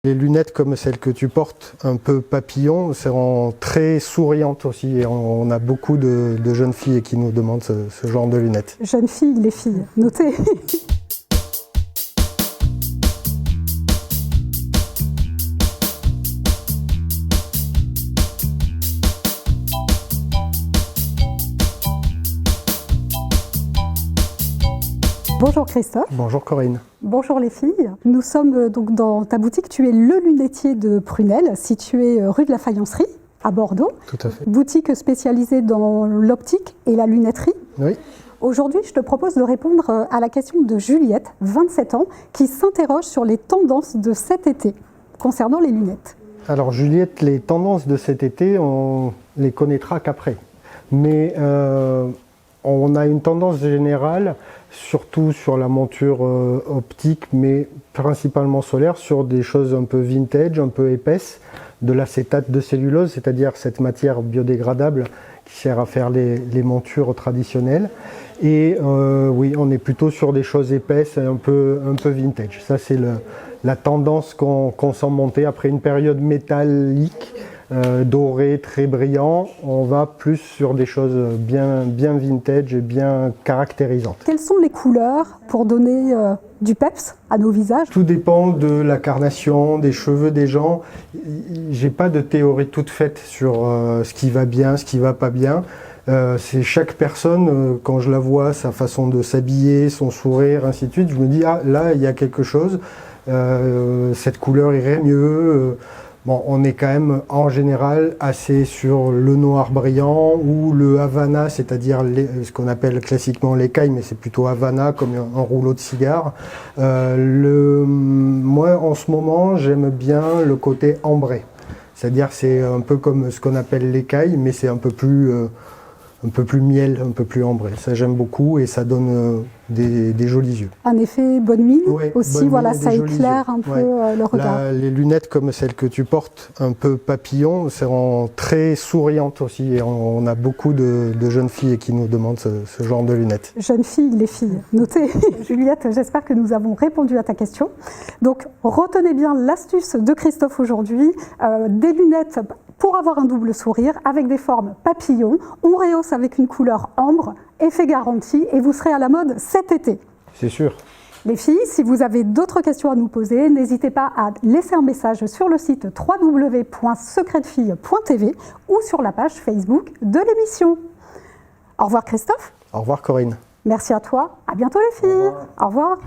Les lunettes comme celles que tu portes, un peu papillon, seront très souriantes aussi. Et on a beaucoup de jeunes filles qui nous demandent ce genre de lunettes. Jeunes filles, les filles, notez. Bonjour Christophe. Bonjour Corinne. Bonjour les filles. Nous sommes donc dans ta boutique. Tu es le lunetier de Prunel, situé rue de la Faïencerie, à Bordeaux. Tout à fait. Boutique spécialisée dans l'optique et la lunetterie. Oui. Aujourd'hui, je te propose de répondre à la question de Juliette, 27 ans, qui s'interroge sur les tendances de cet été concernant les lunettes. Alors Juliette, les tendances de cet été, on les connaîtra qu'après. Mais on a une tendance générale, surtout sur la monture optique, mais principalement solaire, sur des choses un peu vintage, un peu épaisses, de l'acétate de cellulose, c'est-à-dire cette matière biodégradable qui sert à faire les montures traditionnelles. Et oui, on est plutôt sur des choses épaisses et un peu vintage. Ça, c'est la tendance qu'on sent monter après une période métallique, doré, très brillant. On va plus sur des choses bien vintage et bien caractérisantes. Quelles sont les couleurs pour donner du peps à nos visages? Tout dépend de la carnation, des cheveux des gens. J'ai pas de théorie toute faite sur ce qui va bien, ce qui va pas bien. C'est chaque personne, quand je la vois, sa façon de s'habiller, son sourire, ainsi de suite, je me dis, ah là, il y a quelque chose, cette couleur irait mieux. Bon, on est quand même en général assez sur le noir brillant ou le Havana, c'est-à-dire ce qu'on appelle classiquement l'écaille, mais c'est plutôt Havana comme un rouleau de cigare. Moi, en ce moment, j'aime bien le côté ambré, c'est-à-dire c'est un peu comme ce qu'on appelle l'écaille, mais c'est un peu plus miel, un peu plus ambré. Ça j'aime beaucoup et ça donne des jolis yeux. Un effet bonne mine oui, aussi, bonne voilà, mine ça éclaire un peu le regard. Les lunettes comme celles que tu portes, un peu papillon, seront très souriantes aussi. Et on a beaucoup de jeunes filles qui nous demandent ce genre de lunettes. Jeunes filles, les filles, notez. Juliette, j'espère que nous avons répondu à ta question. Donc retenez bien l'astuce de Christophe aujourd'hui, des lunettes pour avoir un double sourire avec des formes papillons. On rehausse avec une couleur ambre, effet garanti, et vous serez à la mode cet été. C'est sûr. Les filles, si vous avez d'autres questions à nous poser, n'hésitez pas à laisser un message sur le site www.secretfille.tv ou sur la page Facebook de l'émission. Au revoir Christophe. Au revoir Corinne. Merci à toi. À bientôt les filles. Au revoir.